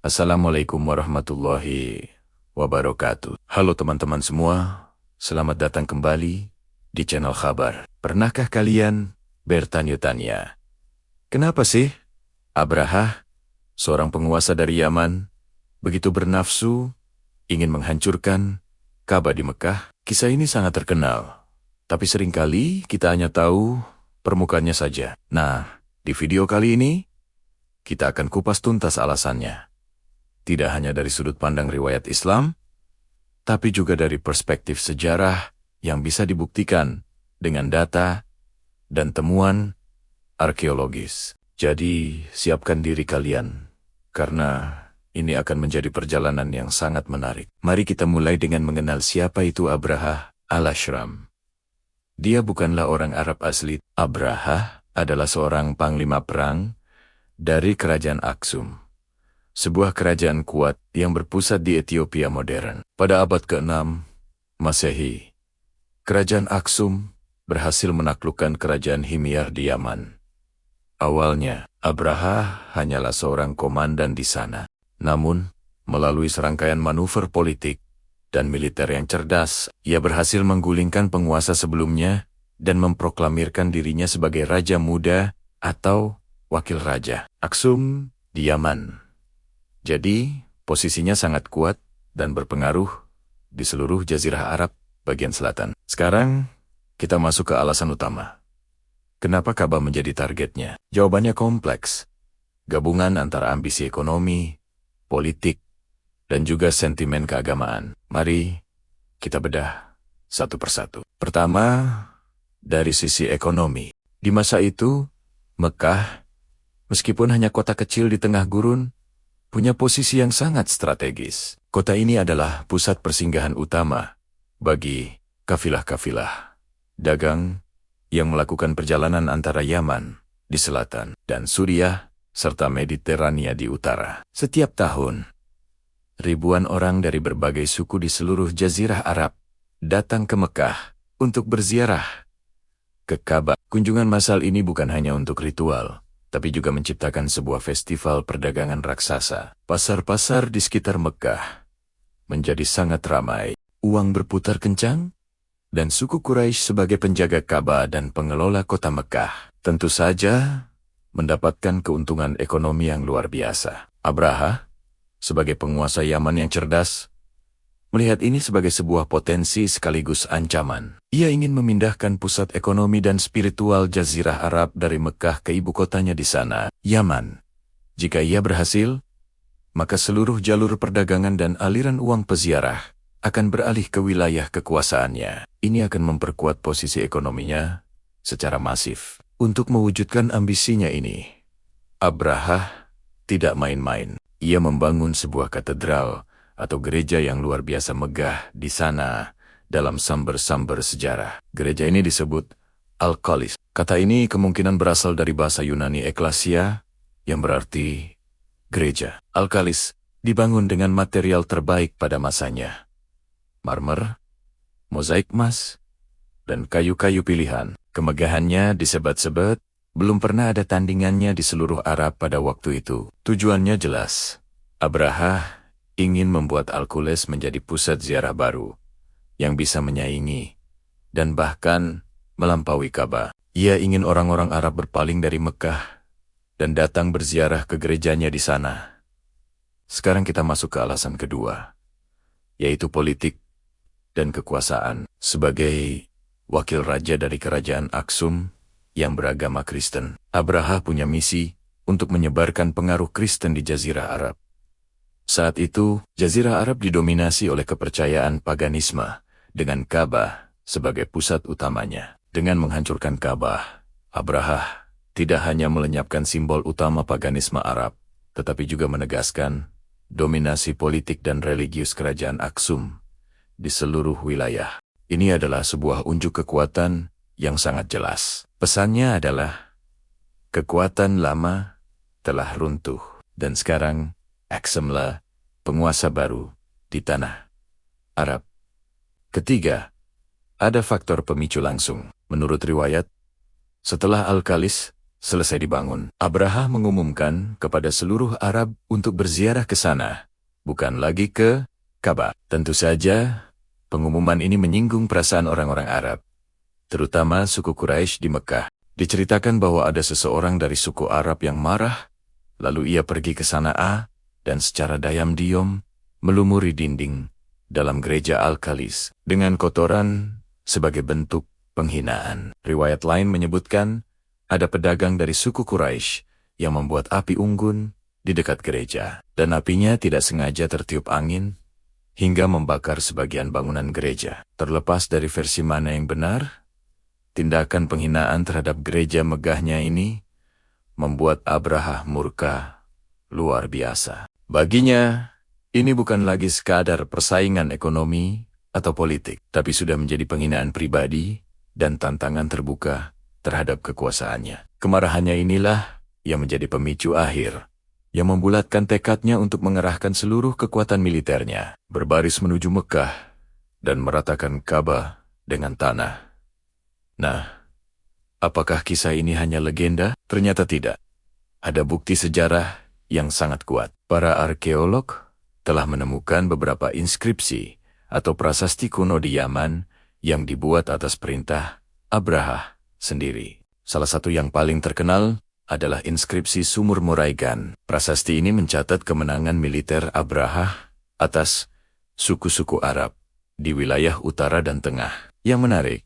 Assalamualaikum warahmatullahi wabarakatuh. Halo teman-teman semua, selamat datang kembali di channel Khabar. Pernahkah kalian bertanya-tanya, kenapa sih Abraha, seorang penguasa dari Yaman, begitu bernafsu ingin menghancurkan Ka'bah di Mekah? Kisah ini sangat terkenal, tapi seringkali kita hanya tahu permukaannya saja. Nah, di video kali ini, kita akan kupas tuntas alasannya. Tidak hanya dari sudut pandang riwayat Islam, tapi juga dari perspektif sejarah yang bisa dibuktikan dengan data dan temuan arkeologis. Jadi, siapkan diri kalian, karena ini akan menjadi perjalanan yang sangat menarik. Mari kita mulai dengan mengenal siapa itu Abraha al-Ashram. Dia bukanlah orang Arab asli. Abraha adalah seorang panglima perang dari kerajaan Aksum, sebuah kerajaan kuat yang berpusat di Ethiopia modern. Pada abad ke-6 Masehi, kerajaan Aksum berhasil menaklukkan kerajaan Himyar di Yaman. Awalnya, Abraha hanyalah seorang komandan di sana. Namun, melalui serangkaian manuver politik dan militer yang cerdas, ia berhasil menggulingkan penguasa sebelumnya dan memproklamirkan dirinya sebagai raja muda atau wakil raja Aksum di Yaman. Jadi, posisinya sangat kuat dan berpengaruh di seluruh Jazirah Arab bagian selatan. Sekarang, kita masuk ke alasan utama. Kenapa Ka'bah menjadi targetnya? Jawabannya kompleks. Gabungan antara ambisi ekonomi, politik, dan juga sentimen keagamaan. Mari kita bedah satu persatu. Pertama, dari sisi ekonomi. Di masa itu, Mekah, meskipun hanya kota kecil di tengah gurun, punya posisi yang sangat strategis. Kota ini adalah pusat persinggahan utama bagi kafilah-kafilah dagang yang melakukan perjalanan antara Yaman di selatan dan Suriah serta Mediterania di utara. Setiap tahun, ribuan orang dari berbagai suku di seluruh Jazirah Arab datang ke Mekah untuk berziarah ke Ka'bah. Kunjungan massal ini bukan hanya untuk ritual, tapi juga menciptakan sebuah festival perdagangan raksasa. Pasar-pasar di sekitar Mekah menjadi sangat ramai. Uang berputar kencang, dan suku Quraisy sebagai penjaga Ka'bah dan pengelola kota Mekah tentu saja mendapatkan keuntungan ekonomi yang luar biasa. Abraha, sebagai penguasa Yaman yang cerdas, melihat ini sebagai sebuah potensi sekaligus ancaman. Ia ingin memindahkan pusat ekonomi dan spiritual Jazirah Arab dari Mekah ke ibu kotanya di sana, Yaman. Jika ia berhasil, maka seluruh jalur perdagangan dan aliran uang peziarah akan beralih ke wilayah kekuasaannya. Ini akan memperkuat posisi ekonominya secara masif. Untuk mewujudkan ambisinya ini, Abraha tidak main-main. Ia membangun sebuah katedral atau gereja yang luar biasa megah di sana dalam samber-samber sejarah. Gereja ini disebut Al-Qalis. Kata ini kemungkinan berasal dari bahasa Yunani Eklasia yang berarti gereja. Al-Qalis dibangun dengan material terbaik pada masanya. Marmer, mozaik emas, dan kayu-kayu pilihan. Kemegahannya disebat-sebat, belum pernah ada tandingannya di seluruh Arab pada waktu itu. Tujuannya jelas. Abraha ingin membuat Al-Qulis menjadi pusat ziarah baru yang bisa menyaingi dan bahkan melampaui Ka'bah. Ia ingin orang-orang Arab berpaling dari Mekah dan datang berziarah ke gerejanya di sana. Sekarang kita masuk ke alasan kedua, yaitu politik dan kekuasaan. Sebagai wakil raja dari kerajaan Aksum yang beragama Kristen, Abraha punya misi untuk menyebarkan pengaruh Kristen di Jazirah Arab. Saat itu, Jazirah Arab didominasi oleh kepercayaan paganisme, dengan Ka'bah sebagai pusat utamanya. Dengan menghancurkan Ka'bah, Abraha tidak hanya melenyapkan simbol utama paganisme Arab, tetapi juga menegaskan dominasi politik dan religius kerajaan Aksum di seluruh wilayah. Ini adalah sebuah unjuk kekuatan yang sangat jelas. Pesannya adalah, kekuatan lama telah runtuh, dan sekarang Aksumlah penguasa baru di tanah Arab. Ketiga, ada faktor pemicu langsung. Menurut riwayat, setelah Al-Qalis selesai dibangun. Abraha mengumumkan kepada seluruh Arab untuk berziarah ke sana, bukan lagi ke Ka'bah. Tentu saja, pengumuman ini menyinggung perasaan orang-orang Arab, terutama suku Quraisy di Mekah. Diceritakan bahwa ada seseorang dari suku Arab yang marah, lalu ia pergi ke Sana'a dan secara diam-diam melumuri dinding dalam gereja Al-Kalis dengan kotoran sebagai bentuk penghinaan. Riwayat lain menyebutkan ada pedagang dari suku Quraisy yang membuat api unggun di dekat gereja, dan apinya tidak sengaja tertiup angin hingga membakar sebagian bangunan gereja. Terlepas dari versi mana yang benar, tindakan penghinaan terhadap gereja megahnya ini membuat Abraha murka luar biasa. Baginya, ini bukan lagi sekadar persaingan ekonomi atau politik, tapi sudah menjadi penghinaan pribadi dan tantangan terbuka terhadap kekuasaannya. Kemarahannya inilah yang menjadi pemicu akhir, yang membulatkan tekadnya untuk mengerahkan seluruh kekuatan militernya, berbaris menuju Mekah dan meratakan Ka'bah dengan tanah. Nah, apakah kisah ini hanya legenda? Ternyata tidak. Ada bukti sejarah yang sangat kuat. Para arkeolog telah menemukan beberapa inskripsi atau prasasti kuno di Yaman yang dibuat atas perintah Abraha sendiri. Salah satu yang paling terkenal adalah inskripsi Sumur Moraigan. Prasasti ini mencatat kemenangan militer Abraha atas suku-suku Arab di wilayah utara dan tengah. Yang menarik,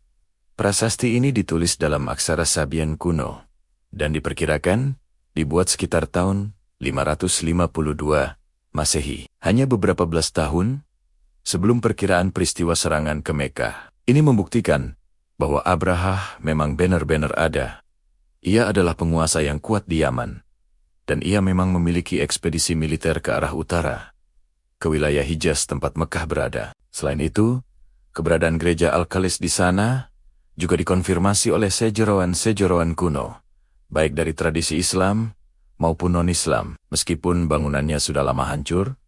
prasasti ini ditulis dalam aksara Sabian kuno dan diperkirakan dibuat sekitar tahun 552 Masehi. Hanya beberapa belas tahun sebelum perkiraan peristiwa serangan ke Mekah. Ini membuktikan bahwa Abraha memang benar-benar ada. Ia adalah penguasa yang kuat di Yaman, dan ia memang memiliki ekspedisi militer ke arah utara, ke wilayah Hijaz tempat Mekah berada. Selain itu, keberadaan gereja Al-Kalis di sana juga dikonfirmasi oleh sejarawan-sejarawan kuno, baik dari tradisi Islam maupun non-Islam. Meskipun bangunannya sudah lama hancur,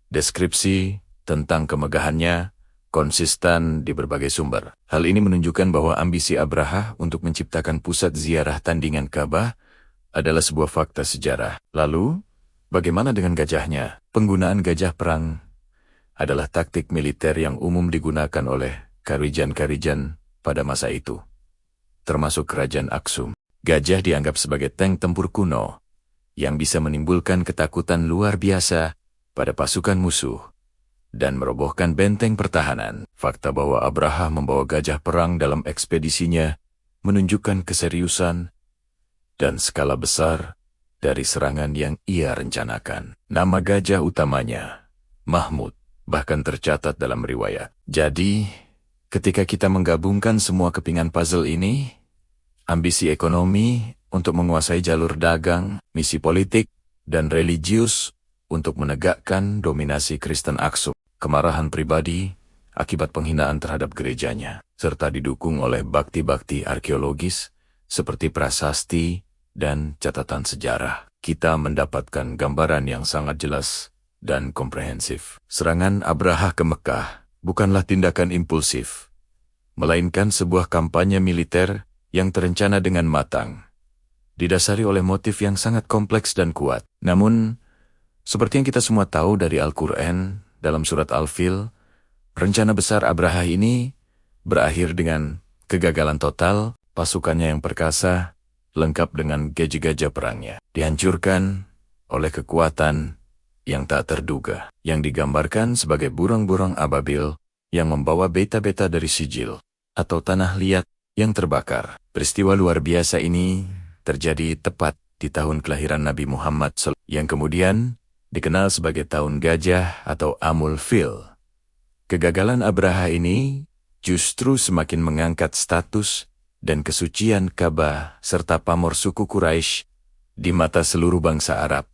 deskripsi tentang kemegahannya konsisten di berbagai sumber. Hal ini menunjukkan bahwa ambisi Abraha untuk menciptakan pusat ziarah tandingan Ka'bah adalah sebuah fakta sejarah. Lalu, bagaimana dengan gajahnya? Penggunaan gajah perang adalah taktik militer yang umum digunakan oleh Karijan-Karijan pada masa itu, termasuk kerajaan Aksum. Gajah dianggap sebagai tank tempur kuno yang bisa menimbulkan ketakutan luar biasa pada pasukan musuh dan merobohkan benteng pertahanan. Fakta bahwa Abraha membawa gajah perang dalam ekspedisinya menunjukkan keseriusan dan skala besar dari serangan yang ia rencanakan. Nama gajah utamanya, Mahmud, bahkan tercatat dalam riwayat. Jadi, ketika kita menggabungkan semua kepingan puzzle ini, ambisi ekonomi untuk menguasai jalur dagang, misi politik, dan religius untuk menegakkan dominasi Kristen Aksum, kemarahan pribadi akibat penghinaan terhadap gerejanya, serta didukung oleh bakti-bakti arkeologis seperti prasasti dan catatan sejarah, kita mendapatkan gambaran yang sangat jelas dan komprehensif. Serangan Abraha ke Mekah bukanlah tindakan impulsif, melainkan sebuah kampanye militer yang terencana dengan matang, didasari oleh motif yang sangat kompleks dan kuat. Namun, seperti yang kita semua tahu dari Al-Quran, dalam surat Al-Fil, rencana besar Abraha ini berakhir dengan kegagalan total. Pasukannya yang perkasa, lengkap dengan gajah-gajah perangnya, dihancurkan oleh kekuatan yang tak terduga, yang digambarkan sebagai burung-burung ababil yang membawa beta-beta dari sijil, atau tanah liat yang terbakar. Peristiwa luar biasa ini terjadi tepat di tahun kelahiran Nabi Muhammad SAW, yang kemudian dikenal sebagai tahun gajah atau Amul Fil. Kegagalan Abraha ini justru semakin mengangkat status dan kesucian Ka'bah serta pamor suku Quraisy di mata seluruh bangsa Arab.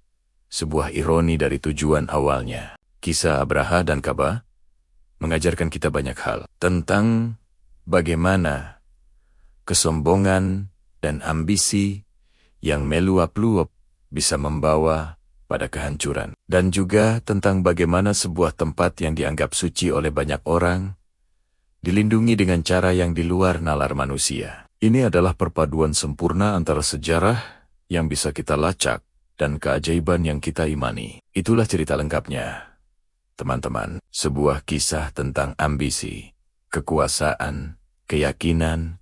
Sebuah ironi dari tujuan awalnya. Kisah Abraha dan Ka'bah mengajarkan kita banyak hal tentang bagaimana kesombongan dan ambisi yang meluap-luap bisa membawa pada kehancuran, dan juga tentang bagaimana sebuah tempat yang dianggap suci oleh banyak orang dilindungi dengan cara yang di luar nalar manusia. Ini adalah perpaduan sempurna antara sejarah yang bisa kita lacak dan keajaiban yang kita imani. Itulah cerita lengkapnya. Teman-teman, sebuah kisah tentang ambisi, kekuasaan, keyakinan,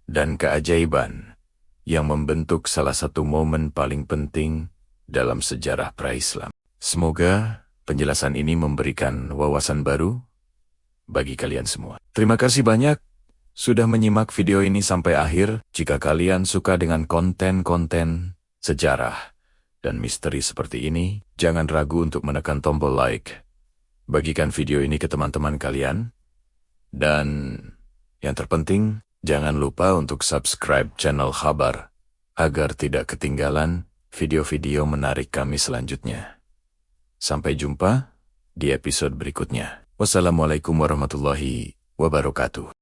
dan keajaiban yang membentuk salah satu momen paling penting dalam sejarah pra-Islam. Semoga penjelasan ini memberikan wawasan baru bagi kalian semua. Terima kasih banyak sudah menyimak video ini sampai akhir. Jika kalian suka dengan konten-konten sejarah dan misteri seperti ini, jangan ragu untuk menekan tombol like. Bagikan video ini ke teman-teman kalian. Dan yang terpenting, jangan lupa untuk subscribe channel Khabar agar tidak ketinggalan video-video menarik kami selanjutnya. Sampai jumpa di episode berikutnya. Wassalamualaikum warahmatullahi wabarakatuh.